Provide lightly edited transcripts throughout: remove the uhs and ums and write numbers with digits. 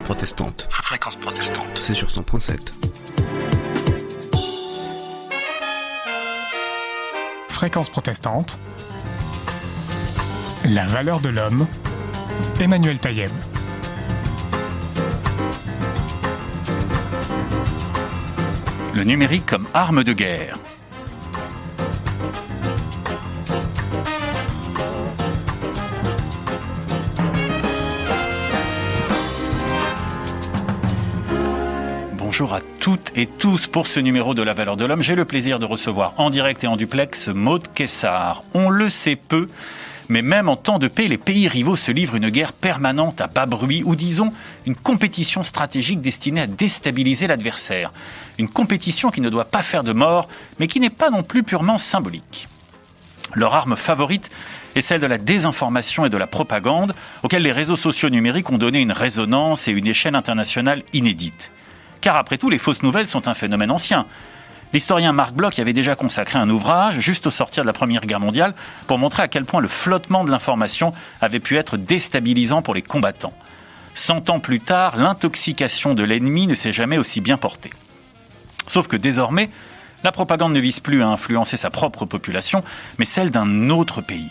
protestante. Fréquence protestante. C'est sur 100.7. Fréquence protestante. La valeur de l'homme. Emmanuel Taïeb. Le numérique comme arme de guerre. Bonjour à toutes et tous pour ce numéro de La Valeur de l'Homme. J'ai le plaisir de recevoir en direct et en duplex Maud Kessar. On le sait peu, mais même en temps de paix, les pays rivaux se livrent une guerre permanente à bas bruit, ou disons une compétition stratégique destinée à déstabiliser l'adversaire. Une compétition qui ne doit pas faire de mort, mais qui n'est pas non plus purement symbolique. Leur arme favorite est celle de la désinformation et de la propagande, auxquelles les réseaux sociaux numériques ont donné une résonance et une échelle internationale inédite. Car après tout, les fausses nouvelles sont un phénomène ancien. L'historien Marc Bloch y avait déjà consacré un ouvrage, juste au sortir de la Première Guerre mondiale, pour montrer à quel point le flottement de l'information avait pu être déstabilisant pour les combattants. 100 ans plus tard, l'intoxication de l'ennemi ne s'est jamais aussi bien portée. Sauf que désormais, la propagande ne vise plus à influencer sa propre population, mais celle d'un autre pays.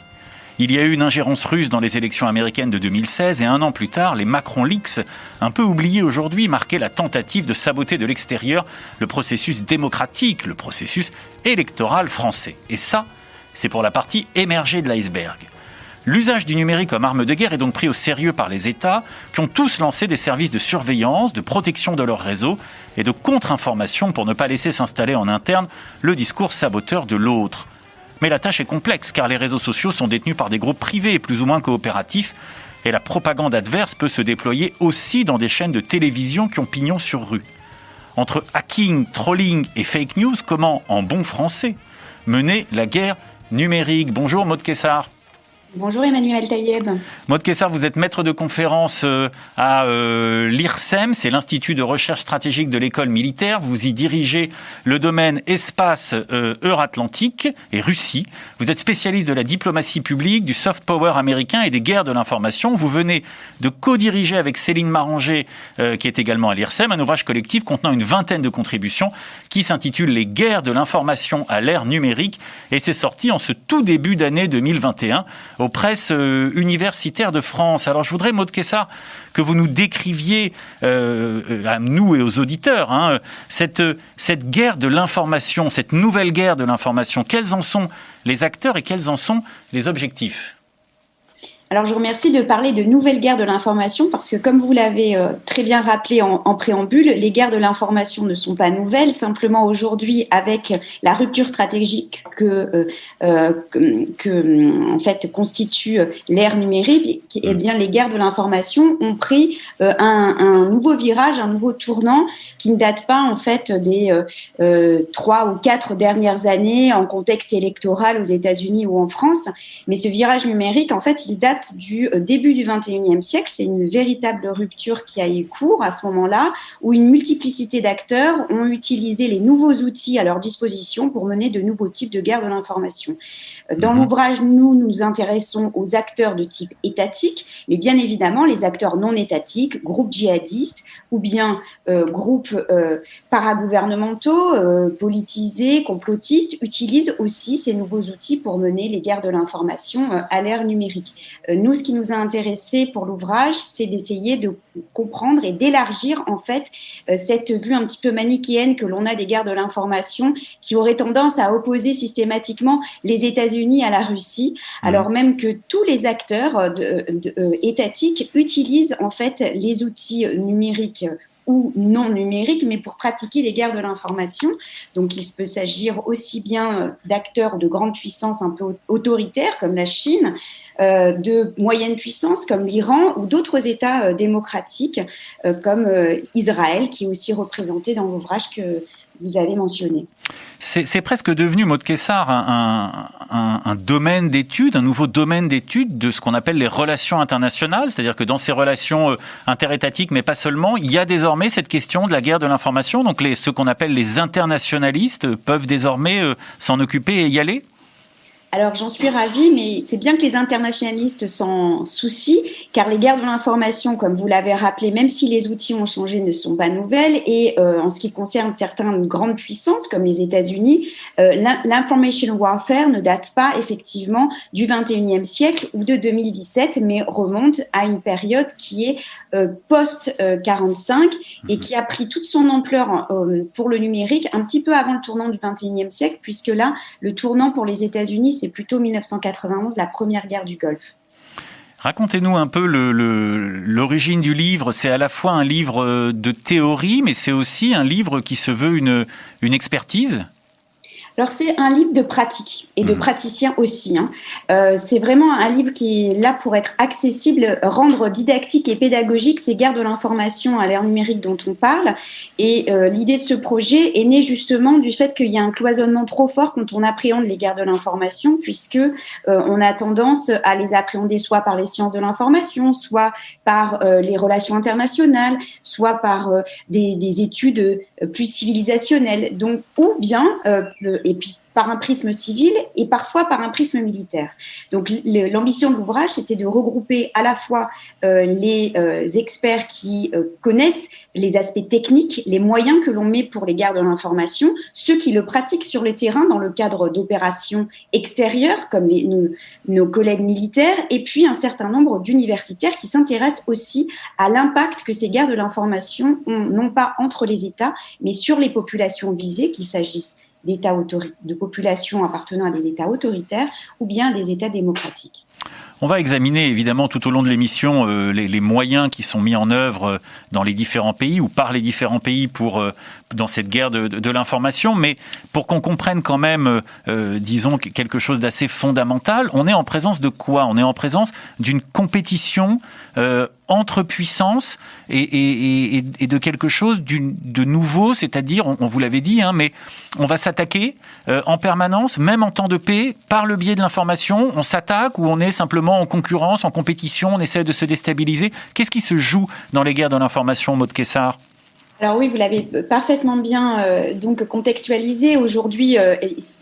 Il y a eu une ingérence russe dans les élections américaines de 2016 et un an plus tard, les Macron Leaks, un peu oubliés aujourd'hui, marquaient la tentative de saboter de l'extérieur le processus démocratique, le processus électoral français. Et ça, c'est pour la partie émergée de l'iceberg. L'usage du numérique comme arme de guerre est donc pris au sérieux par les États qui ont tous lancé des services de surveillance, de protection de leur réseau et de contre-information pour ne pas laisser s'installer en interne le discours saboteur de l'autre. Mais la tâche est complexe car les réseaux sociaux sont détenus par des groupes privés plus ou moins coopératifs et la propagande adverse peut se déployer aussi dans des chaînes de télévision qui ont pignon sur rue. Entre hacking, trolling et fake news, comment, en bon français, mener la guerre numérique? Bonjour Maud Kessar. Bonjour Emmanuel Taïeb. Maud Kessar, vous êtes maître de conférence à l'IRSEM, c'est l'Institut de recherche stratégique de l'école militaire. Vous y dirigez le domaine espace Euratlantique et Russie. Vous êtes spécialiste de la diplomatie publique, du soft power américain et des guerres de l'information. Vous venez de co-diriger avec Céline Maranger, qui est également à l'IRSEM, un ouvrage collectif contenant une vingtaine de contributions qui s'intitule « Les guerres de l'information à l'ère numérique » et c'est sorti en ce tout début d'année 2021 aux presses universitaires de France. Alors je voudrais, Maud Kessar, que vous nous décriviez, à nous et aux auditeurs, cette guerre de l'information, cette nouvelle guerre de l'information. Quels en sont les acteurs et quels en sont les objectifs ? Alors, je vous remercie de parler de nouvelles guerres de l'information parce que, comme vous l'avez très bien rappelé en préambule, les guerres de l'information ne sont pas nouvelles. Simplement, aujourd'hui, avec la rupture stratégique que en fait, constitue l'ère numérique, eh bien, les guerres de l'information ont pris un nouveau virage, un nouveau tournant qui ne date pas, en fait, des 3 ou 4 dernières années en contexte électoral aux États-Unis ou en France. Mais ce virage numérique, en fait, il date du début du XXIe siècle. C'est une véritable rupture qui a eu cours à ce moment-là, où une multiplicité d'acteurs ont utilisé les nouveaux outils à leur disposition pour mener de nouveaux types de guerres de l'information. Dans l'ouvrage, nous nous intéressons aux acteurs de type étatique, mais bien évidemment, les acteurs non étatiques, groupes djihadistes ou bien groupes paragouvernementaux, politisés, complotistes, utilisent aussi ces nouveaux outils pour mener les guerres de l'information à l'ère numérique. Nous, ce qui nous a intéressés pour l'ouvrage, c'est d'essayer de comprendre et d'élargir en fait cette vue un petit peu manichéenne que l'on a des guerres de l'information qui auraient tendance à opposer systématiquement les États-Unis à la Russie, alors même que tous les acteurs étatiques utilisent en fait les outils numériques ou non numériques, mais pour pratiquer les guerres de l'information. Donc, il peut s'agir aussi bien d'acteurs de grande puissance un peu autoritaires, comme la Chine, de moyenne puissance, comme l'Iran, ou d'autres États démocratiques, comme Israël, qui est aussi représenté dans l'ouvrage que vous avez mentionné. C'est presque devenu, Maud Kessar, un domaine d'études, un nouveau domaine d'études de ce qu'on appelle les relations internationales, c'est-à-dire que dans ces relations interétatiques, mais pas seulement, il y a désormais cette question de la guerre de l'information, donc ce qu'on appelle les internationalistes peuvent désormais s'en occuper et y aller ? Alors, j'en suis ravie, mais c'est bien que les internationalistes s'en soucient, car les guerres de l'information, comme vous l'avez rappelé, même si les outils ont changé, ne sont pas nouvelles. Et en ce qui concerne certaines grandes puissances, comme les États-Unis, l'information warfare ne date pas effectivement du 21e siècle ou de 2017, mais remonte à une période qui est post-45 et qui a pris toute son ampleur pour le numérique un petit peu avant le tournant du 21e siècle, puisque là, le tournant pour les États-Unis, c'est plutôt 1991, la première guerre du Golfe. Racontez-nous un peu l'origine du livre. C'est à la fois un livre de théorie, mais c'est aussi un livre qui se veut une expertise. Alors, c'est un livre de pratique et de praticiens aussi. C'est vraiment un livre qui est là pour être accessible, rendre didactique et pédagogique ces guerres de l'information à l'ère numérique dont on parle. Et l'idée de ce projet est née justement du fait qu'il y a un cloisonnement trop fort quand on appréhende les guerres de l'information, puisque on a tendance à les appréhender soit par les sciences de l'information, soit par les relations internationales, soit par des études plus civilisationnelles. Donc, ou bien et puis par un prisme civil et parfois par un prisme militaire. Donc l'ambition de l'ouvrage, c'était de regrouper à la fois les experts qui connaissent les aspects techniques, les moyens que l'on met pour les guerres de l'information, ceux qui le pratiquent sur le terrain dans le cadre d'opérations extérieures, comme nos collègues militaires, et puis un certain nombre d'universitaires qui s'intéressent aussi à l'impact que ces guerres de l'information ont, non pas entre les États, mais sur les populations visées, qu'il s'agisse de populations appartenant à des États autoritaires ou bien des États démocratiques. On va examiner évidemment tout au long de l'émission les moyens qui sont mis en œuvre dans les différents pays ou par les différents pays dans cette guerre de l'information. Mais pour qu'on comprenne quand même, disons, quelque chose d'assez fondamental, on est en présence de quoi ? On est en présence d'une compétition entre puissances et de quelque chose de nouveau, c'est-à-dire, on vous l'avait dit, mais on va s'attaquer en permanence, même en temps de paix, par le biais de l'information. On s'attaque ou on est simplement en concurrence, en compétition, on essaie de se déstabiliser. Qu'est-ce qui se joue dans les guerres de l'information, Maud Kessar ? Alors oui, vous l'avez parfaitement bien donc contextualisé. Aujourd'hui,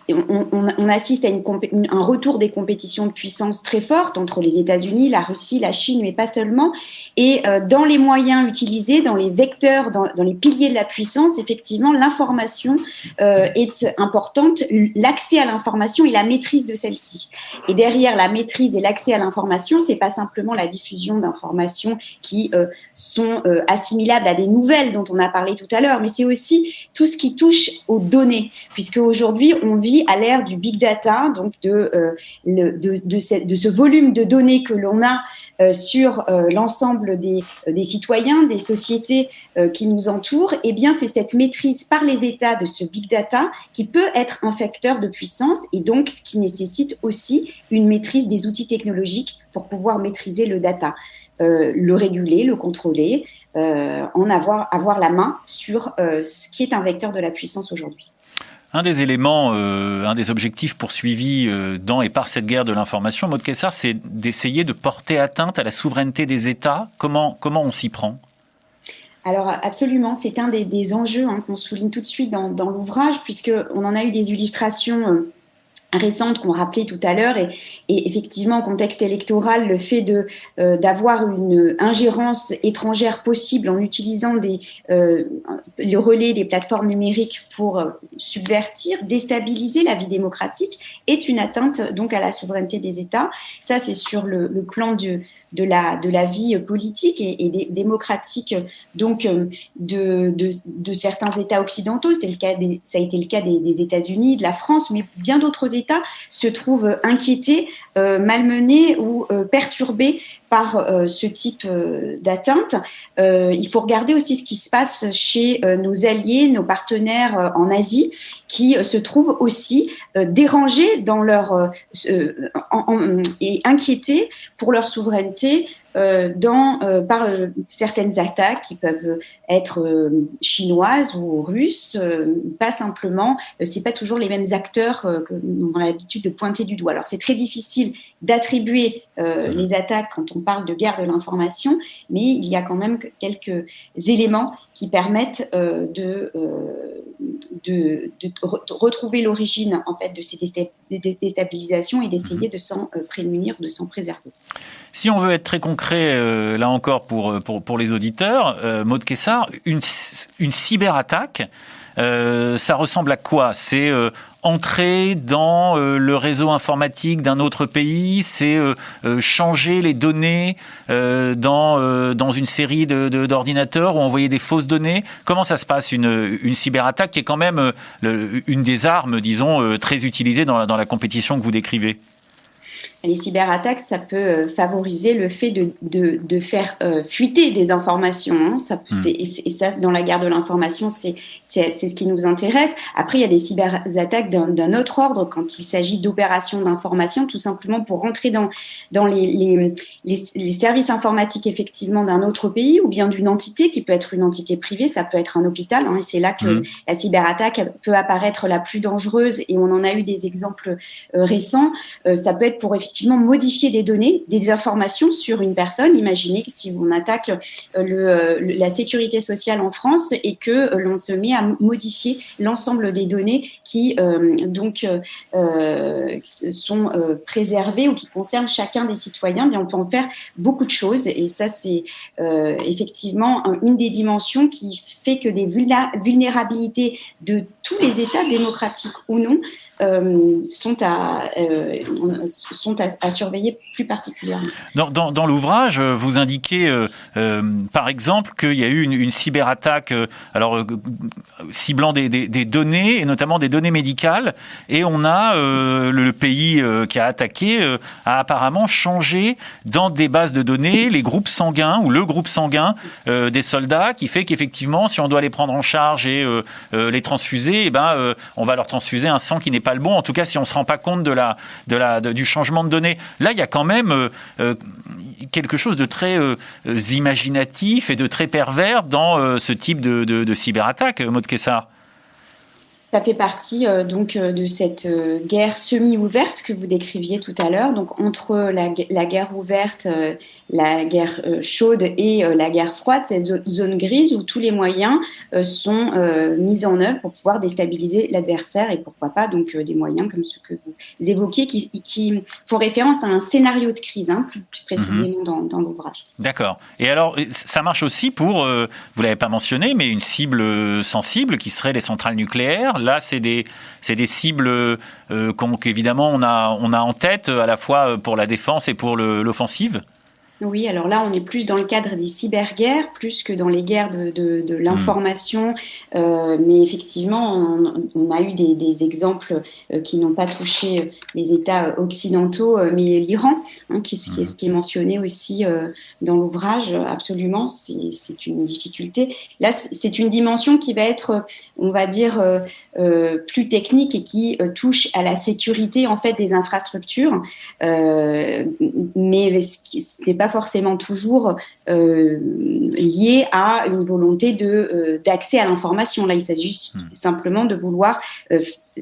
on assiste à un retour des compétitions de puissance très fortes entre les États-Unis, la Russie, la Chine, mais pas seulement. Et dans les moyens utilisés, dans les vecteurs, dans les piliers de la puissance, effectivement, l'information est importante, l'accès à l'information et la maîtrise de celle-ci. Et derrière la maîtrise et l'accès à l'information, c'est pas simplement la diffusion d'informations qui sont assimilables à des nouvelles dont on a parlé tout à l'heure, mais c'est aussi tout ce qui touche aux données, puisque aujourd'hui on vit à l'ère du big data, donc de ce volume de données que l'on a sur l'ensemble des citoyens, des sociétés qui nous entourent. Et bien c'est cette maîtrise par les États de ce big data qui peut être un facteur de puissance, et donc ce qui nécessite aussi une maîtrise des outils technologiques pour pouvoir maîtriser le data, le réguler, le contrôler, avoir la main sur ce qui est un vecteur de la puissance aujourd'hui. Un des éléments, un des objectifs poursuivis dans et par cette guerre de l'information, Maud Kessar, c'est d'essayer de porter atteinte à la souveraineté des États. Comment on s'y prend ? Alors absolument, c'est un des enjeux qu'on souligne tout de suite dans l'ouvrage, puisqu'on en a eu des illustrations récentes qu'on rappelait tout à l'heure, et effectivement, en contexte électoral, le fait d'avoir une ingérence étrangère possible en utilisant le relais des plateformes numériques pour subvertir, déstabiliser la vie démocratique est une atteinte donc à la souveraineté des États. Ça, c'est sur le plan de la vie politique et démocratique donc de certains États occidentaux. Ça a été le cas des États-Unis, de la France, mais bien d'autres États se trouvent inquiétés, malmenés ou perturbés par ce type d'atteinte. Il faut regarder aussi ce qui se passe chez nos alliés, nos partenaires en Asie, qui se trouvent aussi dérangés dans et inquiétés pour leur souveraineté par certaines attaques qui peuvent être chinoises ou russes, pas simplement, c'est pas toujours les mêmes acteurs que on a l'habitude de pointer du doigt. Alors c'est très difficile d'attribuer les attaques quand on parle de guerre de l'information, mais il y a quand même quelques éléments qui permettent retrouver l'origine en fait de ces déstabilisations et d'essayer de s'en prémunir, de s'en préserver. Si on veut être très concret, là encore pour les auditeurs, Maud Kessar, une cyberattaque, ça ressemble à quoi ? C'est entrer dans le réseau informatique d'un autre pays, c'est changer les données dans une série d'ordinateurs ou envoyer des fausses données. Comment ça se passe une cyberattaque qui est quand même une des armes, disons, très utilisées dans la compétition que vous décrivez ? Les cyberattaques, ça peut favoriser le fait de faire fuiter des informations. Et ça, dans la guerre de l'information, c'est ce qui nous intéresse. Après, il y a des cyberattaques d'un autre ordre quand il s'agit d'opérations d'information, tout simplement pour rentrer dans les services informatiques effectivement d'un autre pays ou bien d'une entité qui peut être une entité privée, ça peut être un hôpital. Et c'est là que la cyberattaque peut apparaître la plus dangereuse et on en a eu des exemples récents. Ça peut être pour effectivement modifier des données, des informations sur une personne. Imaginez que si on attaque la sécurité sociale en France et que l'on se met à modifier l'ensemble des données qui sont préservées ou qui concernent chacun des citoyens, bien on peut en faire beaucoup de choses. Et ça, c'est effectivement une des dimensions qui fait que des vulnérabilités de tous les États, démocratiques ou non, sont à surveiller plus particulièrement. Dans l'ouvrage, vous indiquez par exemple qu'il y a eu une cyberattaque ciblant des données, et notamment des données médicales, et on a le pays qui a attaqué a apparemment changé dans des bases de données les groupes sanguins ou le groupe sanguin des soldats, qui fait qu'effectivement, si on doit les prendre en charge et les transfuser, on va leur transfuser un sang qui n'est pas le bon. En tout cas, si on ne se rend pas compte du changement de données. Là, il y a quand même quelque chose de très imaginatif et de très pervers dans ce type de cyberattaque, Maud Kessar. Ça fait partie de cette guerre semi-ouverte que vous décriviez tout à l'heure. Donc entre la guerre ouverte, la guerre chaude et la guerre froide, cette zone grise où tous les moyens sont mis en œuvre pour pouvoir déstabiliser l'adversaire et pourquoi pas donc des moyens comme ceux que vous évoquiez qui font référence à un scénario de crise, plus précisément dans l'ouvrage. D'accord. Et alors ça marche aussi pour, vous l'avez pas mentionné, mais une cible sensible qui serait les centrales nucléaires. Là, c'est des cibles qu'évidemment on a en tête à la fois pour la défense et pour l'offensive. Oui, alors là, on est plus dans le cadre des cyberguerres, plus que dans les guerres de l'information. Mais effectivement, on a eu des exemples qui n'ont pas touché les États occidentaux, mais l'Iran, ce qui est mentionné aussi dans l'ouvrage, absolument, c'est une difficulté. Là, c'est une dimension qui va être, on va dire, plus technique et qui touche à la sécurité en fait des infrastructures, mais ce n'est pas forcément toujours lié à une volonté d'accès à l'information. Là, il s'agit simplement de vouloir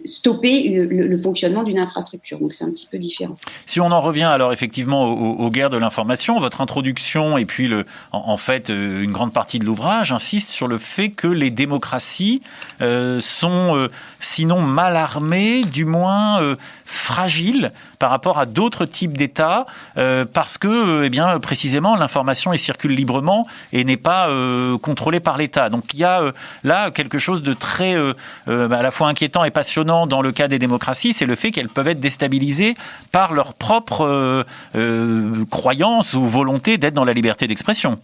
stopper le fonctionnement d'une infrastructure. Donc, c'est un petit peu différent. Si on en revient alors effectivement aux guerres de l'information, votre introduction et puis en fait une grande partie de l'ouvrage insiste sur le fait que les démocraties sont sinon mal armées, du moins fragiles par rapport à d'autres types d'États parce que précisément l'information circule librement et n'est pas contrôlée par l'État. Donc il y a là quelque chose de très à la fois inquiétant et passionnant dans le cas des démocraties, c'est le fait qu'elles peuvent être déstabilisées par leur propre croyance ou volonté d'être dans la liberté d'expression.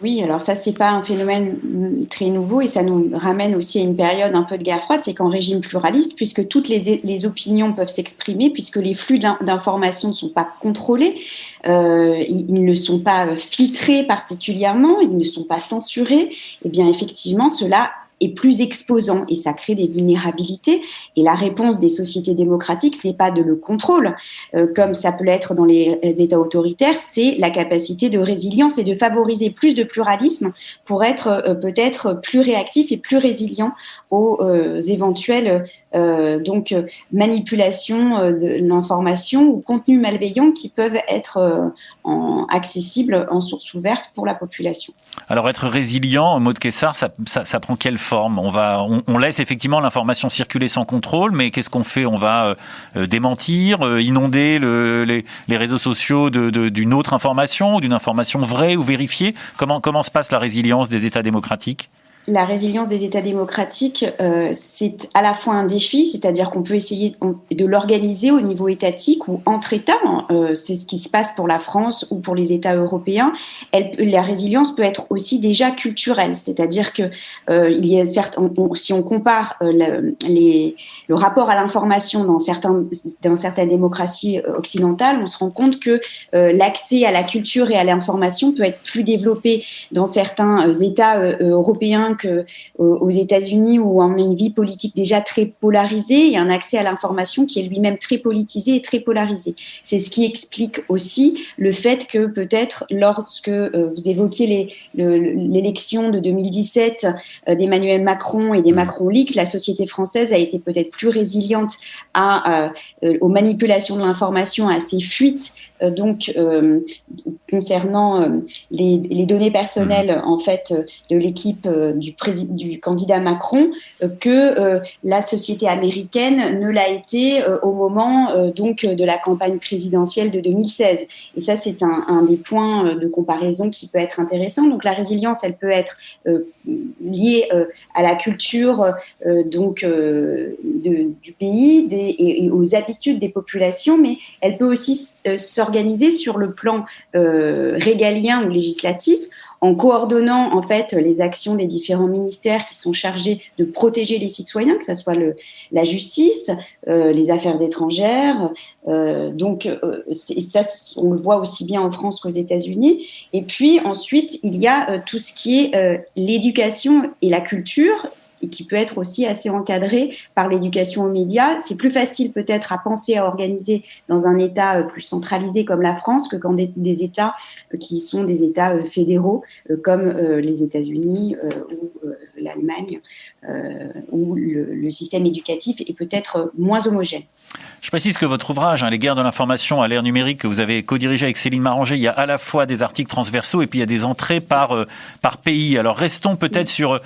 Oui, alors ça, c'est pas un phénomène très nouveau et ça nous ramène aussi à une période un peu de guerre froide, c'est qu'en régime pluraliste, puisque toutes les opinions peuvent s'exprimer, puisque les flux d'informations ne sont pas contrôlés, ils ne sont pas filtrés particulièrement, ils ne sont pas censurés, et bien effectivement, cela est plus exposant et ça crée des vulnérabilités. Et la réponse des sociétés démocratiques, ce n'est pas de le contrôle, comme ça peut l'être dans les États autoritaires, c'est la capacité de résilience et de favoriser plus de pluralisme pour être peut-être plus réactif et plus résilient aux éventuelles manipulations de l'information ou contenus malveillants qui peuvent être accessibles en source ouverte pour la population. Alors être résilient, Maud Kessar, ça prend quelle forme? On laisse effectivement l'information circuler sans contrôle, mais qu'est-ce qu'on fait? On va démentir, inonder les réseaux sociaux d'une autre information, ou d'une information vraie ou vérifiée? Comment se passe la résilience des États démocratiques? La résilience des États démocratiques, c'est à la fois un défi, c'est-à-dire qu'on peut essayer de l'organiser au niveau étatique ou entre États. C'est ce qui se passe pour la France ou pour les États européens. La résilience peut être aussi déjà culturelle, c'est-à-dire que il y a si on compare le rapport à l'information dans certaines démocraties occidentales, on se rend compte que l'accès à la culture et à l'information peut être plus développé dans certains États européens qu'aux États-Unis, où on a une vie politique déjà très polarisée et un accès à l'information qui est lui-même très politisé et très polarisé. C'est ce qui explique aussi le fait que peut-être lorsque vous évoquiez l'élection de 2017 d'Emmanuel Macron et des Macron Leaks, la société française a été peut-être plus résiliente aux manipulations de l'information, à ces fuites concernant les données personnelles en fait de l'équipe du candidat Macron, que la société américaine ne l'a été au moment de la campagne présidentielle de 2016. Et ça, c'est un des points de comparaison qui peut être intéressant. Donc la résilience, elle peut être liée à la culture du pays et aux habitudes des populations, mais elle peut aussi s'organiser sur le plan régalien ou législatif, en coordonnant en fait les actions des différents ministères qui sont chargés de protéger les citoyens, que ce soit la justice, les affaires étrangères. Ça, on le voit aussi bien en France qu'aux États-Unis. Et puis ensuite, il y a tout ce qui est l'éducation et la culture, et qui peut être aussi assez encadré par l'éducation aux médias. C'est plus facile peut-être à penser, à organiser dans un État plus centralisé comme la France que quand des États qui sont des États fédéraux comme les États-Unis ou l'Allemagne, où le système éducatif est peut-être moins homogène. Je précise que votre ouvrage, Les guerres de l'information à l'ère numérique, que vous avez co-dirigé avec Céline Maranger, il y a à la fois des articles transversaux et puis il y a des entrées par pays. Alors restons peut-être sur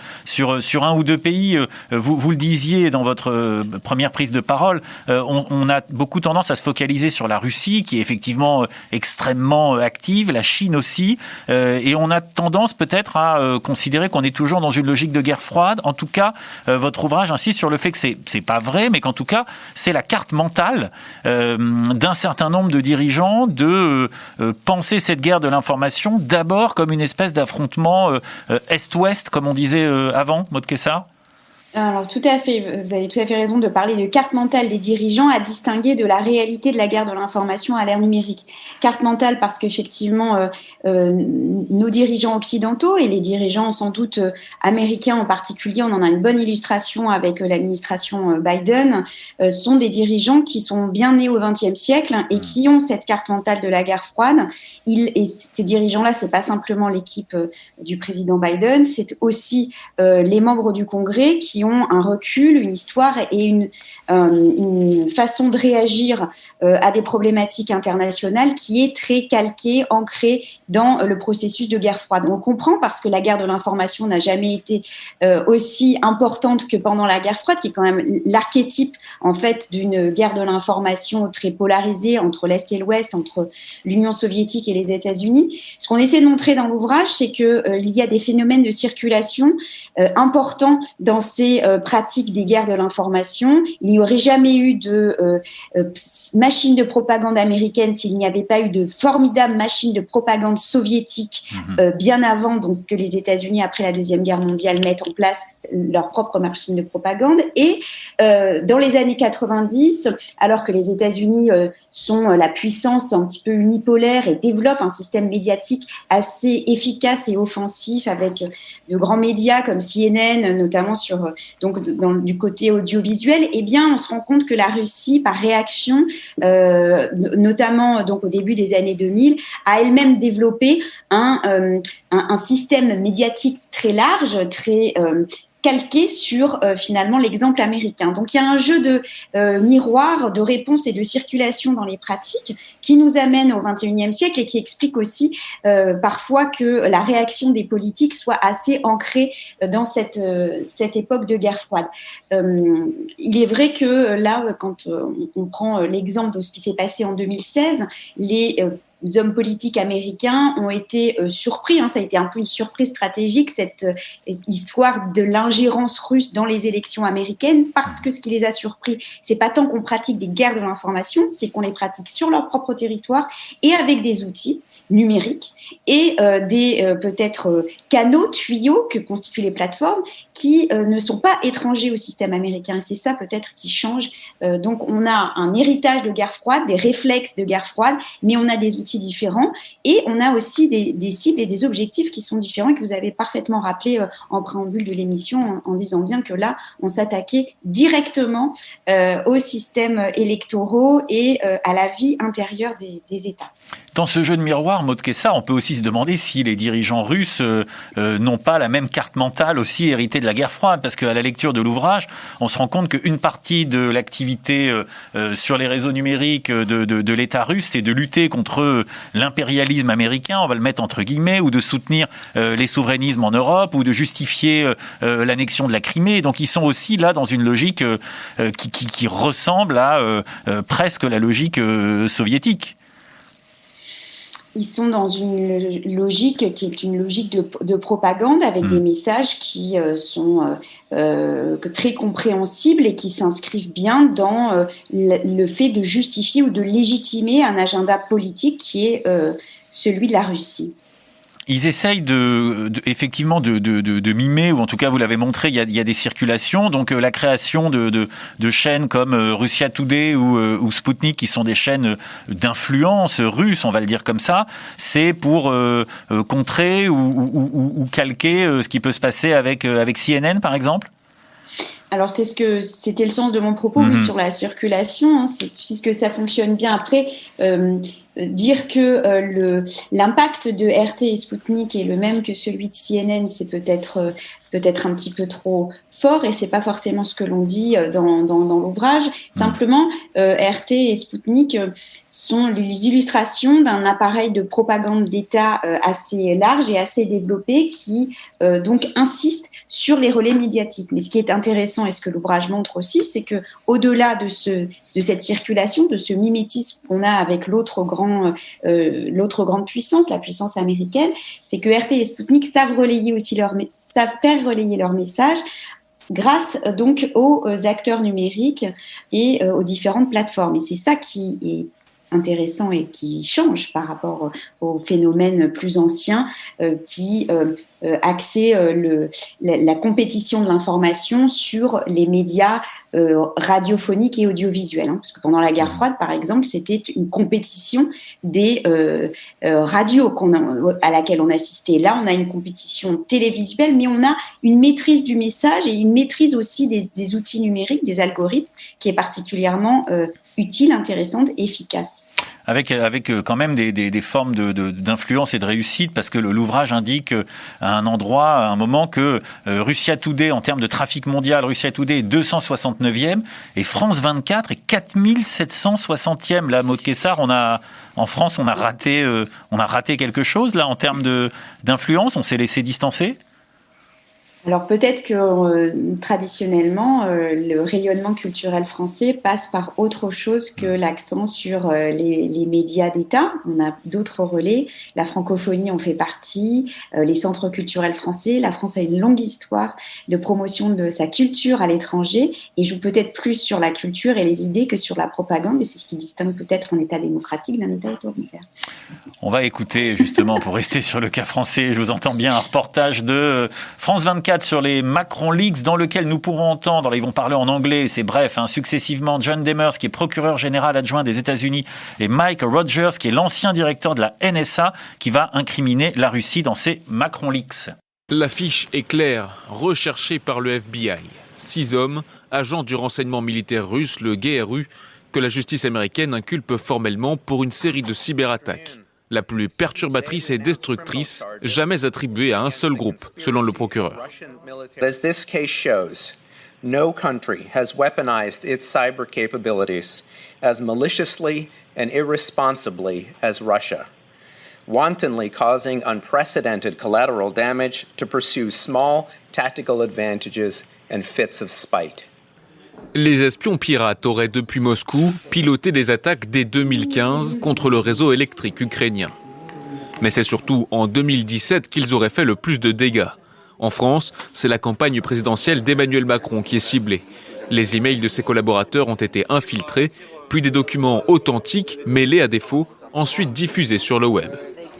un ou deux pays. Vous le disiez dans votre première prise de parole, on a beaucoup tendance à se focaliser sur la Russie, qui est effectivement extrêmement active, la Chine aussi, et on a tendance peut-être à considérer qu'on est toujours dans une logique de guerre froide. En tout cas, votre ouvrage insiste sur le fait que c'est pas vrai, mais qu'en tout cas, c'est la carte mentale d'un certain nombre de dirigeants de penser cette guerre de l'information d'abord comme une espèce d'affrontement Est-Ouest, comme on disait avant, Maud Kessar. Alors tout à fait, vous avez tout à fait raison de parler de carte mentale des dirigeants à distinguer de la réalité de la guerre de l'information à l'ère numérique. Carte mentale parce qu'effectivement nos dirigeants occidentaux et les dirigeants sans doute américains en particulier, on en a une bonne illustration avec l'administration Biden, sont des dirigeants qui sont bien nés au XXe siècle et qui ont cette carte mentale de la guerre froide. Et ces dirigeants-là, c'est pas simplement l'équipe du président Biden, c'est aussi les membres du Congrès qui ont un recul, une histoire et une façon de réagir à des problématiques internationales qui est très calquée, ancrée dans le processus de guerre froide. On comprend parce que la guerre de l'information n'a jamais été aussi importante que pendant la guerre froide, qui est quand même l'archétype en fait d'une guerre de l'information très polarisée entre l'Est et l'Ouest, entre l'Union soviétique et les États-Unis. Ce qu'on essaie de montrer dans l'ouvrage, c'est que il y a des phénomènes de circulation importants dans ces pratiques des guerres de l'information. Il n'y aurait jamais eu de machine de propagande américaine s'il n'y avait pas eu de formidables machines de propagande soviétiques bien avant donc, que les États-Unis, après la Deuxième Guerre mondiale, mettent en place leur propre machine de propagande. Et dans les années 90, alors que les États-Unis sont la puissance un petit peu unipolaire et développent un système médiatique assez efficace et offensif avec de grands médias comme CNN, notamment du côté audiovisuel, eh bien, on se rend compte que la Russie, par réaction, notamment donc au début des années 2000, a elle-même développé un système médiatique très large, très calqué sur finalement l'exemple américain. Donc il y a un jeu de miroir, de réponse et de circulation dans les pratiques qui nous amène au XXIe siècle et qui explique aussi parfois que la réaction des politiques soit assez ancrée dans cette époque de guerre froide. Il est vrai que là, quand on prend l'exemple de ce qui s'est passé en 2016, les hommes politiques américains ont été surpris, ça a été un peu une surprise stratégique, cette histoire de l'ingérence russe dans les élections américaines, parce que ce qui les a surpris, c'est pas tant qu'on pratique des guerres de l'information, c'est qu'on les pratique sur leur propre territoire et avec des outils numériques et des peut-être canaux, tuyaux que constituent les plateformes qui ne sont pas étrangers au système américain. Et c'est ça peut-être qui change. Donc on a un héritage de guerre froide, des réflexes de guerre froide, mais on a des outils différents et on a aussi des cibles et des objectifs qui sont différents et que vous avez parfaitement rappelé en préambule de l'émission en disant bien que là, on s'attaquait directement aux systèmes électoraux et à la vie intérieure des États. Dans ce jeu de miroir, Maud Kessar, on peut aussi se demander si les dirigeants russes n'ont pas la même carte mentale aussi héritée de la guerre froide, parce qu'à la lecture de l'ouvrage, on se rend compte qu'une partie de l'activité sur les réseaux numériques de l'État russe, c'est de lutter contre l'impérialisme américain, on va le mettre entre guillemets, ou de soutenir les souverainismes en Europe, ou de justifier l'annexion de la Crimée. Donc ils sont aussi là dans une logique qui ressemble à presque la logique soviétique. Ils sont dans une logique qui est une logique de propagande avec des messages qui sont très compréhensibles et qui s'inscrivent bien dans le fait de justifier ou de légitimer un agenda politique qui est celui de la Russie. Ils essayent effectivement de mimer, ou en tout cas vous l'avez montré, il y a des circulations, donc la création de chaînes comme Russia Today ou Sputnik, qui sont des chaînes d'influence russe, on va le dire comme ça, c'est pour contrer ou calquer ce qui peut se passer avec CNN par exemple. Alors, c'était le sens de mon propos sur la circulation, puisque ça fonctionne bien. Après, dire que l'impact de RT et Sputnik est le même que celui de CNN, c'est peut-être un petit peu trop fort, et c'est pas forcément ce que l'on dit dans l'ouvrage. Simplement, RT et Sputnik sont les illustrations d'un appareil de propagande d'État assez large et assez développé qui donc insiste sur les relais médiatiques. Mais ce qui est intéressant et ce que l'ouvrage montre aussi, c'est que au-delà de cette circulation, de ce mimétisme qu'on a avec l'autre grande puissance, la puissance américaine, c'est que RT et Sputnik savent faire relayer leur message grâce donc aux acteurs numériques et aux différentes plateformes. Et c'est ça qui est intéressant et qui change par rapport aux phénomènes plus anciens qui axaient la compétition de l'information sur les médias radiophoniques et audiovisuels. Parce que pendant la guerre froide, par exemple, c'était une compétition des radios à laquelle on assistait. Là, on a une compétition télévisuelle, mais on a une maîtrise du message et une maîtrise aussi des outils numériques, des algorithmes, qui est particulièrement utile, intéressante et efficace. Avec quand même des formes d'influence et de réussite, parce que l'ouvrage indique à un endroit, à un moment, que Russia Today, en termes de trafic mondial, Russia Today est 269e et France 24 est 4760e. Là, Maud Kessar, en France, on a raté quelque chose là en termes d'influence. On s'est laissé distancer. Alors peut-être que traditionnellement, le rayonnement culturel français passe par autre chose que l'accent sur les médias d'État. On a d'autres relais. La francophonie en fait partie, les centres culturels français. La France a une longue histoire de promotion de sa culture à l'étranger et joue peut-être plus sur la culture et les idées que sur la propagande. Et c'est ce qui distingue peut-être un État démocratique d'un État autoritaire. On va écouter justement, pour rester sur le cas français, je vous entends bien, un reportage de France 24 sur les Macron Leaks, dans lequel nous pourrons entendre, ils vont parler en anglais, c'est bref, successivement John Demers, qui est procureur général adjoint des États-Unis, et Mike Rogers, qui est l'ancien directeur de la NSA, qui va incriminer la Russie dans ces Macron Leaks. L'affiche est claire, recherchée par le FBI. 6 hommes, agents du renseignement militaire russe, le GRU, que la justice américaine inculpe formellement pour une série de cyberattaques. la plus perturbatrice et destructrice jamais attribuée à un seul groupe, selon le procureur. As this case shows, no country has weaponized its cyber capabilities as maliciously and irresponsibly as Russia, wantonly causing unprecedented collateral damage to pursue small tactical advantages and fits of spite. Les espions pirates auraient depuis Moscou piloté des attaques dès 2015 contre le réseau électrique ukrainien. Mais c'est surtout en 2017 qu'ils auraient fait le plus de dégâts. En France, c'est la campagne présidentielle d'Emmanuel Macron qui est ciblée. Les emails de ses collaborateurs ont été infiltrés, puis des documents authentiques, mêlés à des faux, ensuite diffusés sur le web.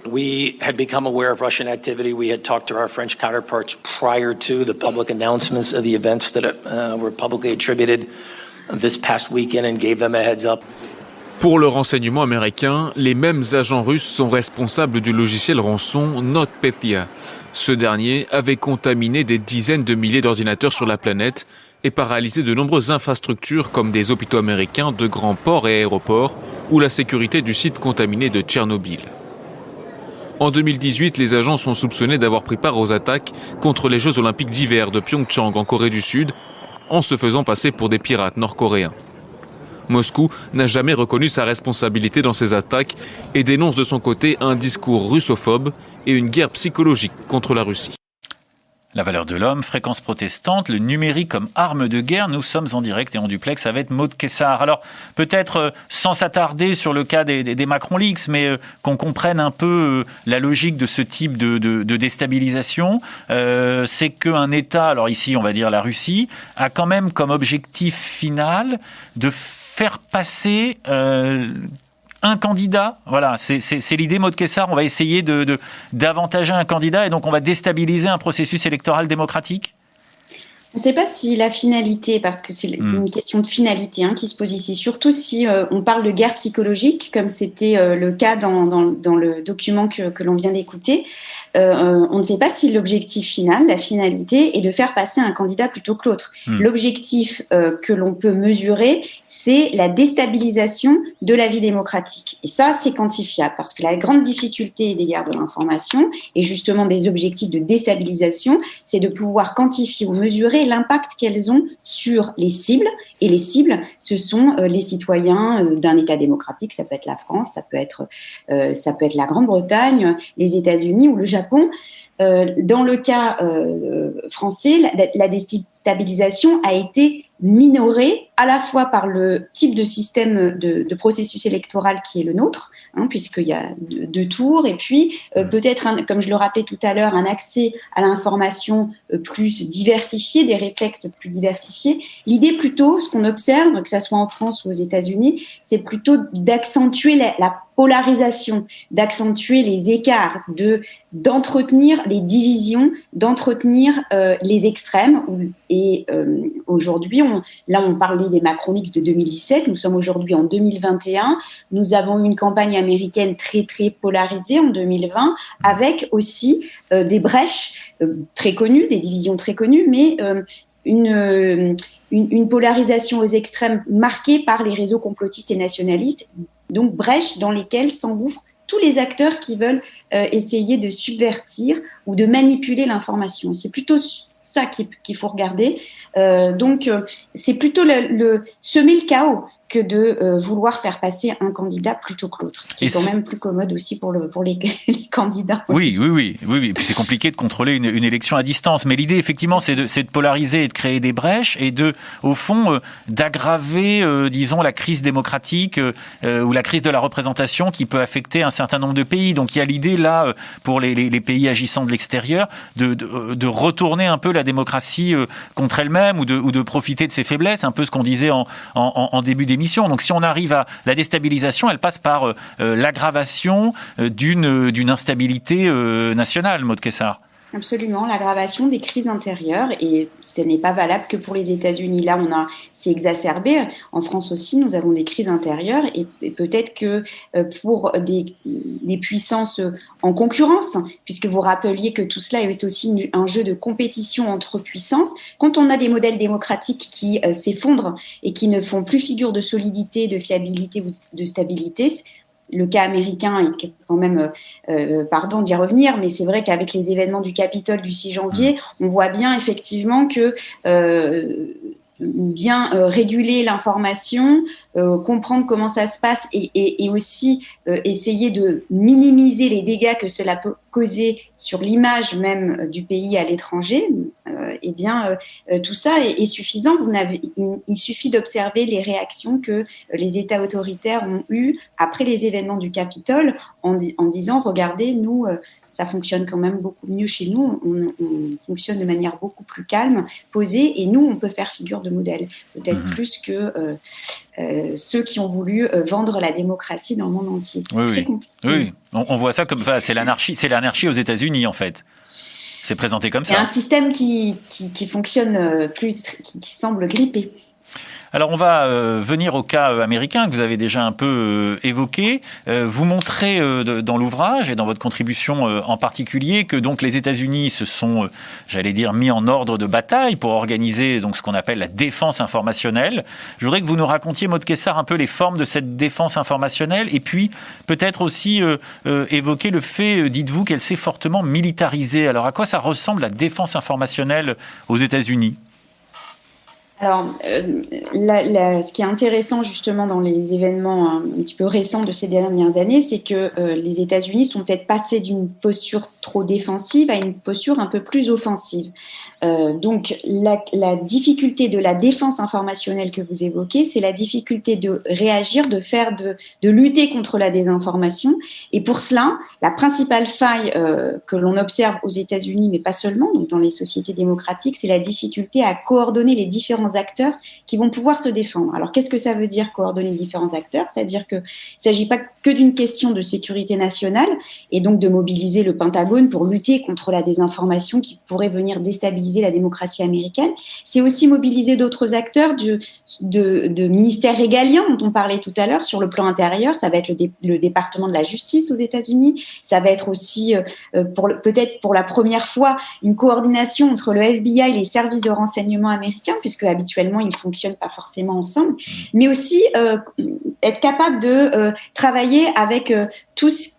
We had become aware of Russian activity. We had talked to our French counterparts prior to the public announcements of the events that were publicly attributed this past weekend and gave them a heads up. Pour le renseignement américain, les mêmes agents russes sont responsables du logiciel rançon NotPetya. Ce dernier avait contaminé des dizaines de milliers d'ordinateurs sur la planète et paralysé de nombreuses infrastructures comme des hôpitaux américains, de grands ports et aéroports ou la sécurité du site contaminé de Tchernobyl. En 2018, les agents sont soupçonnés d'avoir pris part aux attaques contre les Jeux Olympiques d'hiver de Pyeongchang en Corée du Sud, en se faisant passer pour des pirates nord-coréens. Moscou n'a jamais reconnu sa responsabilité dans ces attaques et dénonce de son côté un discours russophobe et une guerre psychologique contre la Russie. La valeur de l'homme, fréquence protestante, le numérique comme arme de guerre. Nous sommes en direct et en duplex avec Maud Kessar. Alors, peut-être sans s'attarder sur le cas des Macron Leaks, mais qu'on comprenne un peu la logique de ce type de déstabilisation. C'est qu'un État, alors ici on va dire la Russie, a quand même comme objectif final de faire passer un candidat. Voilà, c'est l'idée, Maud Kessar. On va essayer d'avantager un candidat et donc on va déstabiliser un processus électoral démocratique. On ne sait pas si la finalité, parce que c'est une question de finalité qui se pose ici, surtout si on parle de guerre psychologique, comme c'était le cas dans le document que l'on vient d'écouter. On ne sait pas si l'objectif final, la finalité, est de faire passer un candidat plutôt que l'autre. L'objectif que l'on peut mesurer, c'est la déstabilisation de la vie démocratique. Et ça, c'est quantifiable, parce que la grande difficulté des guerres de l'information, et justement des objectifs de déstabilisation, c'est de pouvoir quantifier ou mesurer l'impact qu'elles ont sur les cibles. Et les cibles, ce sont les citoyens d'un État démocratique. Ça peut être la France, ça peut être la Grande-Bretagne, les États-Unis ou le Japon. Dans le cas français, la déstabilisation a été minorée à la fois par le type de système de processus électoral qui est le nôtre, puisqu'il y a deux tours, et puis peut-être, comme je le rappelais tout à l'heure, un accès à l'information plus diversifié, des réflexes plus diversifiés. L'idée plutôt, ce qu'on observe, que ce soit en France ou aux États-Unis, c'est plutôt d'accentuer la polarisation, d'accentuer les écarts, d'entretenir les divisions, d'entretenir les extrêmes. Et aujourd'hui, on parlait des Macron Leaks de 2017, nous sommes aujourd'hui en 2021, nous avons eu une campagne américaine très très polarisée en 2020, avec aussi des brèches très connues, des divisions très connues, mais une polarisation aux extrêmes marquée par les réseaux complotistes et nationalistes, donc brèches dans lesquelles s'engouffrent tous les acteurs qui veulent essayer de subvertir ou de manipuler l'information. C'est plutôt ça qu'il faut regarder. Donc, c'est plutôt semer le chaos que de vouloir faire passer un candidat plutôt que l'autre. Ce qui est quand même plus commode aussi pour les candidats. Oui. Et puis c'est compliqué de contrôler une élection à distance. Mais l'idée, effectivement, c'est de polariser et de créer des brèches et au fond, d'aggraver, disons, la crise démocratique ou la crise de la représentation qui peut affecter un certain nombre de pays. Donc il y a l'idée, là, pour les pays agissant de l'extérieur, de retourner un peu la démocratie contre elle-même ou de profiter de ses faiblesses, un peu ce qu'on disait en début d'émission. Donc si on arrive à la déstabilisation, elle passe par l'aggravation d'une instabilité nationale, Maud Kessar. Absolument, l'aggravation des crises intérieures, et ce n'est pas valable que pour les États-Unis. Là, c'est exacerbé. En France aussi, nous avons des crises intérieures, et peut-être que pour des puissances en concurrence, puisque vous rappeliez que tout cela est aussi un jeu de compétition entre puissances, quand on a des modèles démocratiques qui s'effondrent et qui ne font plus figure de solidité, de fiabilité ou de stabilité, le cas américain est quand même, pardon d'y revenir, mais c'est vrai qu'avec les événements du Capitole du 6 janvier, on voit bien effectivement que bien réguler l'information, comprendre comment ça se passe et aussi essayer de minimiser les dégâts que cela peut causer sur l'image même du pays à l'étranger, eh bien tout ça est suffisant. Il suffit d'observer les réactions que les États autoritaires ont eues après les événements du Capitole en disant « Regardez, nous… ça fonctionne quand même beaucoup mieux chez nous, on fonctionne de manière beaucoup plus calme, posée, et nous, on peut faire figure de modèle, peut-être plus que ceux qui ont voulu vendre la démocratie dans le monde entier. C'est très compliqué. Oui, on voit ça comme c'est l'anarchie aux États-Unis, en fait. C'est présenté comme ça. C'est un système qui fonctionne qui semble grippé. Alors on va venir au cas américain que vous avez déjà un peu évoqué. Vous montrez dans l'ouvrage et dans votre contribution en particulier que donc les États-Unis se sont, j'allais dire, mis en ordre de bataille pour organiser donc ce qu'on appelle la défense informationnelle. Je voudrais que vous nous racontiez, Maud Kessar, un peu les formes de cette défense informationnelle et puis peut-être aussi évoquer le fait, dites-vous, qu'elle s'est fortement militarisée. Alors à quoi ça ressemble la défense informationnelle aux États-Unis ? Alors, ce qui est intéressant justement dans les événements un petit peu récents de ces dernières années, c'est que les États-Unis sont peut-être passés d'une posture trop défensive à une posture un peu plus offensive. Donc, la difficulté de la défense informationnelle que vous évoquez, c'est la difficulté de réagir, de lutter contre la désinformation. Et pour cela, la principale faille que l'on observe aux États-Unis, mais pas seulement, donc dans les sociétés démocratiques, c'est la difficulté à coordonner les différents acteurs qui vont pouvoir se défendre. Alors, qu'est-ce que ça veut dire coordonner les différents acteurs ? C'est-à-dire qu'il ne s'agit pas que d'une question de sécurité nationale et donc de mobiliser le Pentagone pour lutter contre la désinformation qui pourrait venir déstabiliser la démocratie américaine. C'est aussi mobiliser d'autres acteurs de ministères régaliens dont on parlait tout à l'heure sur le plan intérieur. Ça va être le département de la justice aux États-Unis. Ça va être aussi, peut-être pour la première fois, une coordination entre le FBI et les services de renseignement américains, puisque habituellement, ils ne fonctionnent pas forcément ensemble, mais aussi être capable de travailler avec tous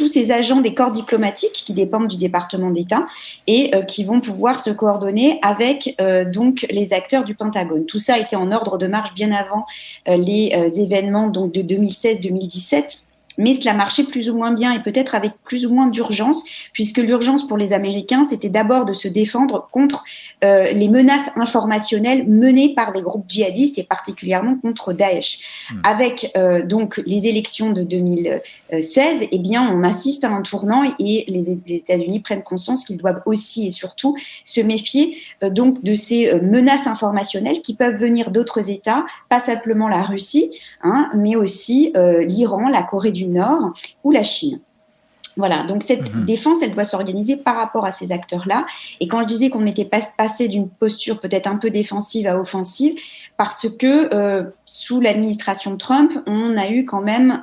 ces agents des corps diplomatiques qui dépendent du département d'État et qui vont pouvoir se coordonner avec donc les acteurs du Pentagone. Tout ça a été en ordre de marche bien avant les événements donc de 2016-2017. Mais cela marchait plus ou moins bien et peut-être avec plus ou moins d'urgence, puisque l'urgence pour les Américains, c'était d'abord de se défendre contre les menaces informationnelles menées par les groupes djihadistes et particulièrement contre Daesh. Avec donc les élections de 2016, eh bien, on assiste à un tournant et les États-Unis prennent conscience qu'ils doivent aussi et surtout se méfier donc de ces menaces informationnelles qui peuvent venir d'autres États, pas simplement la Russie, mais aussi l'Iran, la Corée du Nord ou la Chine. Voilà, donc cette défense, elle doit s'organiser par rapport à ces acteurs-là. Et quand je disais qu'on était passé d'une posture peut-être un peu défensive à offensive, parce que sous l'administration de Trump, on a eu quand même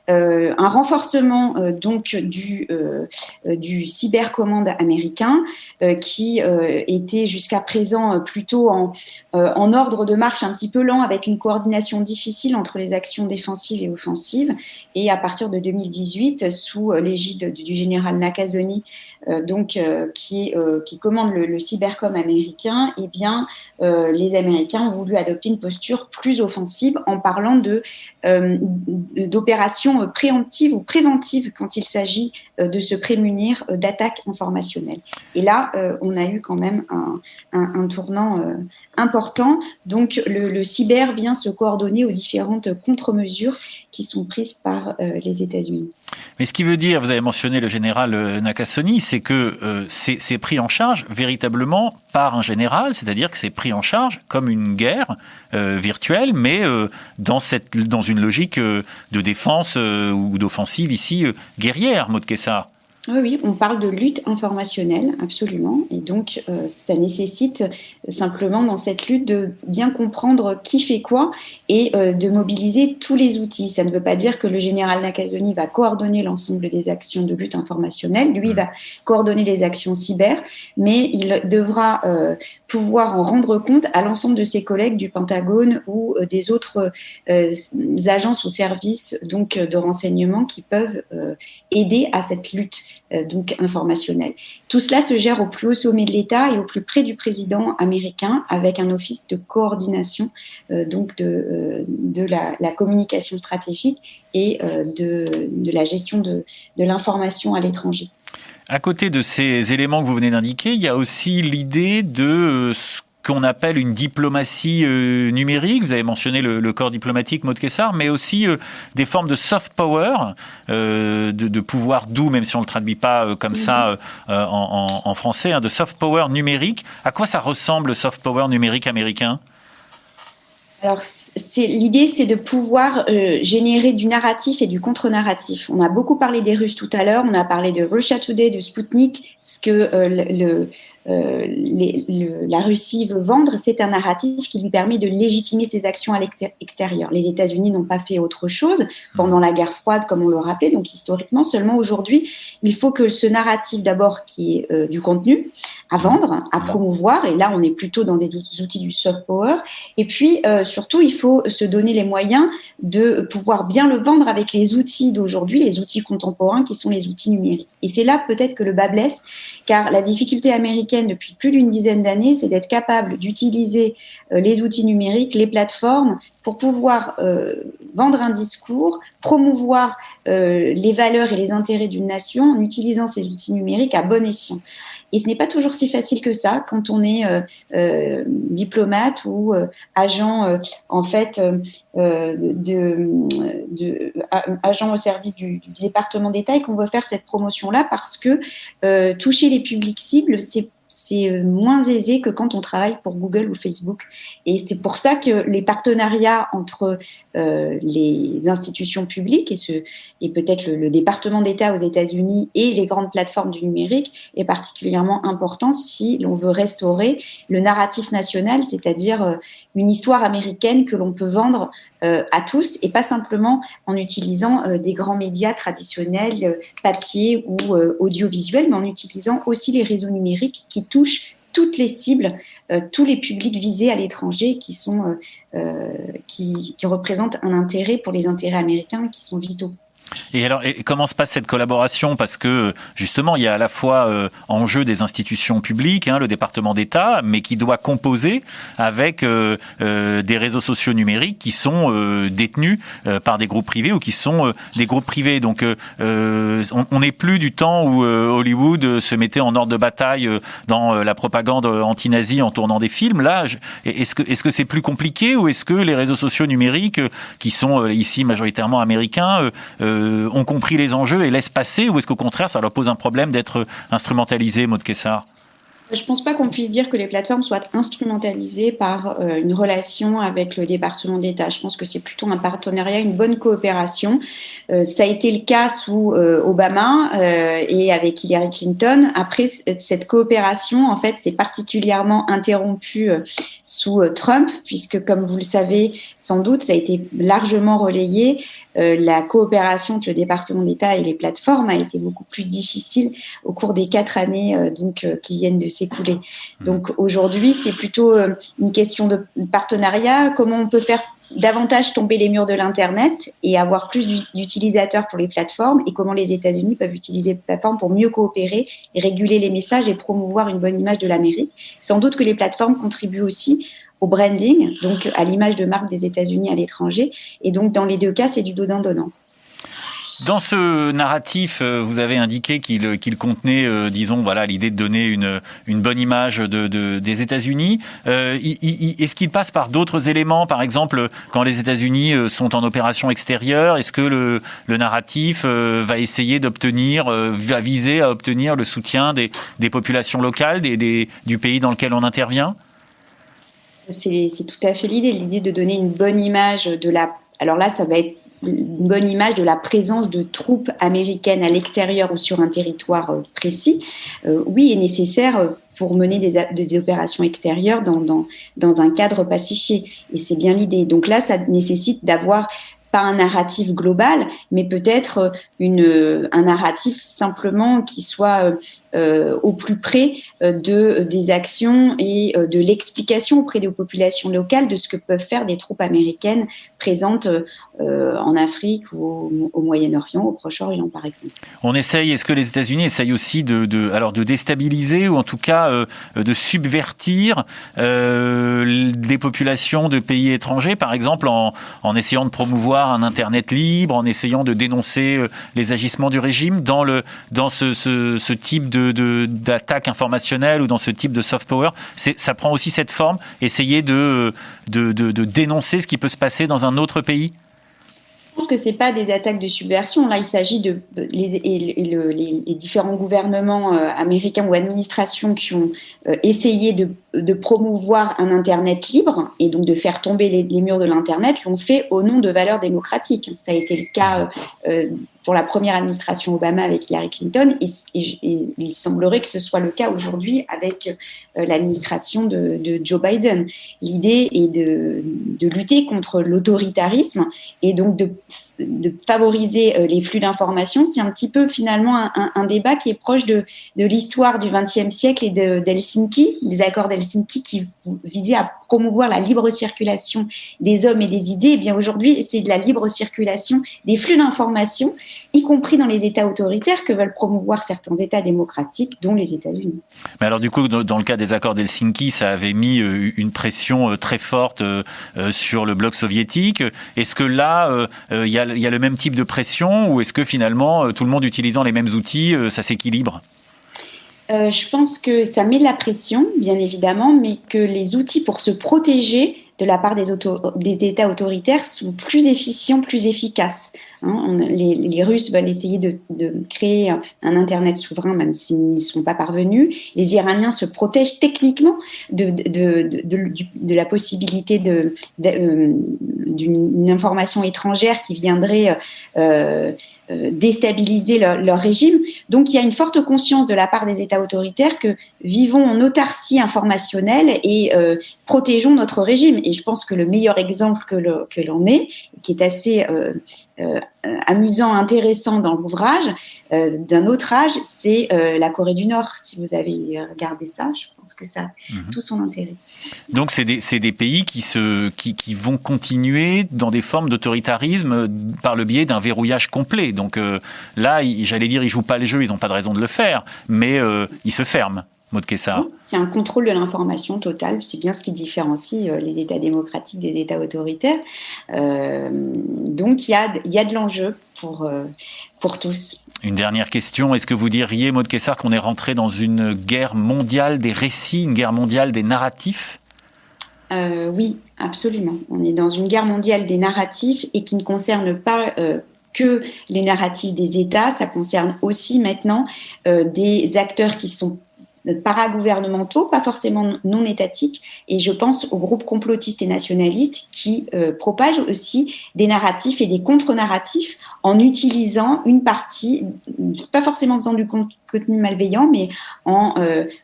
un renforcement donc du cybercommande américain qui était jusqu'à présent plutôt en ordre de marche un petit peu lent, avec une coordination difficile entre les actions défensives et offensives. Et à partir de 2018, sous l'égide du général Nakasone, qui commande le cybercom américain, eh bien, les Américains ont voulu adopter une posture plus offensive en parlant d'opérations préemptives ou préventives quand il s'agit de se prémunir d'attaques informationnelles. Et là, on a eu quand même un tournant important. Donc, le cyber vient se coordonner aux différentes contre-mesures qui sont prises par les États-Unis. Mais ce qui veut dire, vous avez mentionné le général Nakasone, c'est que c'est pris en charge véritablement par un général, c'est-à-dire que c'est pris en charge comme une guerre virtuelle, mais dans une logique de défense ou d'offensive ici guerrière, Maud Kessar. Oui, on parle de lutte informationnelle, absolument. Et donc, ça nécessite simplement dans cette lutte de bien comprendre qui fait quoi et de mobiliser tous les outils. Ça ne veut pas dire que le général Nakasone va coordonner l'ensemble des actions de lutte informationnelle. Lui va coordonner les actions cyber, mais il devra pouvoir en rendre compte à l'ensemble de ses collègues du Pentagone ou des autres agences ou services donc, de renseignement qui peuvent aider à cette lutte donc informationnelle. Tout cela se gère au plus haut sommet de l'État et au plus près du président américain avec un office de coordination donc de la communication stratégique et de la gestion de l'information à l'étranger. À côté de ces éléments que vous venez d'indiquer, il y a aussi l'idée de ce qu'on appelle une diplomatie numérique. Vous avez mentionné le corps diplomatique, Maud Kessar, mais aussi des formes de soft power, de pouvoir doux, même si on ne le traduit pas comme ça en français, de soft power numérique. À quoi ça ressemble le soft power numérique américain ? Alors, l'idée, c'est de pouvoir générer du narratif et du contre-narratif. On a beaucoup parlé des Russes tout à l'heure, on a parlé de Russia Today, de Sputnik. Ce que la Russie veut vendre, c'est un narratif qui lui permet de légitimer ses actions à l'extérieur. Les États-Unis n'ont pas fait autre chose pendant la guerre froide, comme on le rappelait, donc historiquement. Seulement aujourd'hui, il faut que ce narratif, d'abord, qui est du contenu à vendre, à promouvoir, et là, on est plutôt dans des outils du soft power. Et puis, surtout, il faut se donner les moyens de pouvoir bien le vendre avec les outils d'aujourd'hui, les outils contemporains qui sont les outils numériques. Et c'est là peut-être que le bas blesse, car la difficulté américaine depuis plus d'une dizaine d'années, c'est d'être capable d'utiliser les outils numériques, les plateformes, pour pouvoir vendre un discours, promouvoir les valeurs et les intérêts d'une nation en utilisant ces outils numériques à bon escient. Et ce n'est pas toujours si facile que ça quand on est diplomate ou agent agent au service du département d'État et qu'on veut faire cette promotion-là parce que toucher les publics cibles, c'est moins aisé que quand on travaille pour Google ou Facebook. Et c'est pour ça que les partenariats entre les institutions publiques et peut-être le département d'État aux États-Unis et les grandes plateformes du numérique est particulièrement important si l'on veut restaurer le narratif national, c'est-à-dire une histoire américaine que l'on peut vendre à tous et pas simplement en utilisant des grands médias traditionnels, papier ou audiovisuels, mais en utilisant aussi les réseaux numériques qui touchent toutes les cibles, tous les publics visés à l'étranger qui représentent un intérêt pour les intérêts américains qui sont vitaux. Et alors, comment se passe cette collaboration ? Parce que, justement, il y a à la fois en jeu des institutions publiques, le département d'État, mais qui doit composer avec des réseaux sociaux numériques qui sont détenus par des groupes privés ou qui sont des groupes privés. Donc, on n'est plus du temps où Hollywood se mettait en ordre de bataille dans la propagande anti-nazie en tournant des films. Là, est-ce que c'est plus compliqué ou est-ce que les réseaux sociaux numériques, qui sont ici majoritairement américains, ont compris les enjeux et laissent passer, ou est-ce qu'au contraire, ça leur pose un problème d'être instrumentalisés, Maud Kessar ? Je ne pense pas qu'on puisse dire que les plateformes soient instrumentalisées par une relation avec le département d'État. Je pense que c'est plutôt un partenariat, une bonne coopération. Ça a été le cas sous Obama et avec Hillary Clinton. Après, cette coopération, en fait, s'est particulièrement interrompue sous Trump, puisque, comme vous le savez sans doute, ça a été largement relayé. La coopération entre le département d'État et les plateformes a été beaucoup plus difficile au cours des 4 années qui viennent de s'écouler. Donc aujourd'hui, c'est plutôt une question de partenariat. Comment on peut faire davantage tomber les murs de l'Internet et avoir plus d'utilisateurs pour les plateformes et comment les États-Unis peuvent utiliser les plateformes pour mieux coopérer et réguler les messages et promouvoir une bonne image de l'Amérique. Sans doute que les plateformes contribuent aussi au branding, donc à l'image de marque des États-Unis à l'étranger. Et donc, dans les deux cas, c'est du donnant-donnant. Dans ce narratif, vous avez indiqué qu'il contenait, l'idée de donner une bonne image des États-Unis. Est-ce qu'il passe par d'autres éléments ? Par exemple, quand les États-Unis sont en opération extérieure, est-ce que le narratif va essayer va viser à obtenir le soutien des populations locales, du pays dans lequel on intervient ? C'est tout à fait l'idée de donner une bonne image de la... Alors là, ça va être une bonne image de la présence de troupes américaines à l'extérieur ou sur un territoire précis, oui, est nécessaire pour mener des opérations extérieures dans un cadre pacifié. Et c'est bien l'idée. Donc là, ça nécessite d'avoir pas un narratif global, mais peut-être un narratif simplement qui soit au plus près des actions et de l'explication auprès des populations locales de ce que peuvent faire des troupes américaines présentes en Afrique ou au Moyen-Orient, au Proche-Orient par exemple. On essaye, est-ce que les États-Unis essayent aussi de déstabiliser ou en tout cas de subvertir des populations de pays étrangers, par exemple en essayant de promouvoir un Internet libre, en essayant de dénoncer les agissements du régime dans ce type d'attaque informationnelle ou dans ce type de soft power? Ça prend aussi cette forme, essayer de dénoncer ce qui peut se passer dans un autre pays? Je pense que c'est pas des attaques de subversion. Là, il s'agit les différents gouvernements américains ou administrations qui ont essayé de promouvoir un Internet libre et donc de faire tomber les murs de l'Internet, l'ont fait au nom de valeurs démocratiques. Ça a été le cas pour la première administration Obama avec Hillary Clinton et il semblerait que ce soit le cas aujourd'hui avec l'administration de Joe Biden. L'idée est de lutter contre l'autoritarisme et donc de favoriser les flux d'informations. C'est un petit peu finalement un débat qui est proche de l'histoire du XXe siècle et d'Helsinki, des accords d'Helsinki qui visaient à promouvoir la libre circulation des hommes et des idées. Et bien aujourd'hui, c'est de la libre circulation des flux d'informations, y compris dans les États autoritaires que veulent promouvoir certains États démocratiques, dont les États-Unis. Mais alors du coup, dans le cas des accords d'Helsinki, ça avait mis une pression très forte sur le bloc soviétique. Est-ce que là, il y a le même type de pression ou est-ce que finalement, tout le monde utilisant les mêmes outils, ça s'équilibre ? Je pense que ça met de la pression, bien évidemment, mais que les outils pour se protéger de la part des États autoritaires sont plus efficients, plus efficaces. Les Russes veulent essayer de créer un Internet souverain, même s'ils n'y sont pas parvenus. Les Iraniens se protègent techniquement de la possibilité d'une information étrangère qui viendrait déstabiliser leur régime. Donc, il y a une forte conscience de la part des États autoritaires que vivons en autarcie informationnelle et protégeons notre régime. Et je pense que le meilleur exemple que l'on ait, qui est assez amusant, intéressant dans l'ouvrage, d'un autre âge, c'est la Corée du Nord. Si vous avez regardé ça, je pense que ça a tout son intérêt. Donc c'est des pays qui vont continuer dans des formes d'autoritarisme par le biais d'un verrouillage complet. Donc là, j'allais dire, ils jouent pas le jeu, ils n'ont pas de raison de le faire, mais ils se ferment. Maud Kessar. C'est un contrôle de l'information total. C'est bien ce qui différencie les États démocratiques des États autoritaires. Donc, il y a de l'enjeu pour tous. Une dernière question. Est-ce que vous diriez, Maud Kessar, qu'on est rentré dans une guerre mondiale des récits, une guerre mondiale des narratifs ? Oui, absolument. On est dans une guerre mondiale des narratifs et qui ne concerne pas que les narratifs des États. Ça concerne aussi maintenant des acteurs qui sont paragouvernementaux, pas forcément non étatiques, et je pense aux groupes complotistes et nationalistes qui propagent aussi des narratifs et des contre-narratifs en utilisant une partie, pas forcément en faisant du contenu malveillant, mais en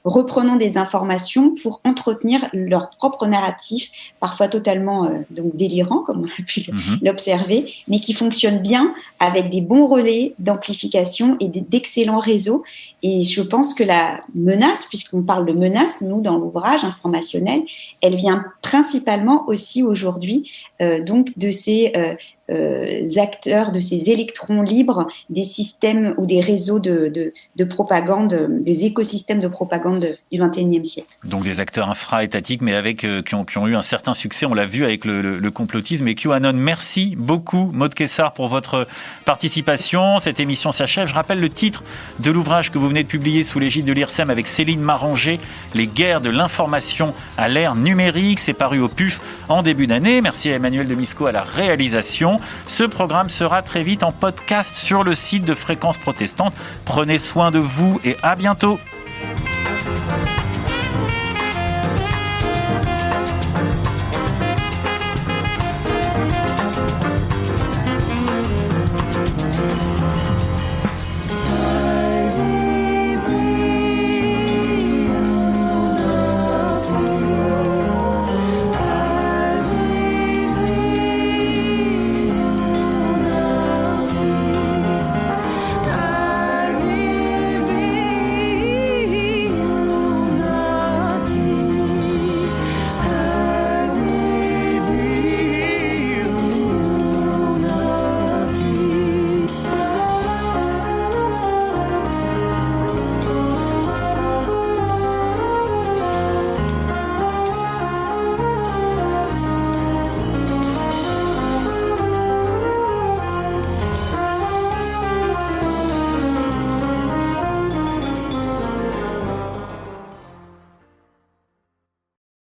reprenant des informations pour entretenir leur propre narratif, parfois totalement donc délirant, comme on a pu l'observer, mais qui fonctionne bien avec des bons relais d'amplification et d'excellents réseaux. Et je pense que la menace, puisqu'on parle de menace, nous, dans l'ouvrage informationnel, elle vient principalement aussi aujourd'hui donc de ces acteurs, de ces électrons libres, des systèmes ou des réseaux de propagande, des écosystèmes de propagande du XXIe siècle. Donc des acteurs infra-étatiques, mais qui ont eu un certain succès, on l'a vu avec le complotisme et QAnon. Merci beaucoup, Maud Kessar, pour votre participation. Cette émission s'achève. Je rappelle le titre de l'ouvrage que vous venez de publier sous l'égide de l'IRSEM avec Céline Maranger, Les guerres de l'information à l'ère numérique. C'est paru au PUF en début d'année. Merci à Emmanuel Demisco à la réalisation. Ce programme sera très vite en podcast sur le site de Fréquence Protestante. Prenez soin de vous et à bientôt.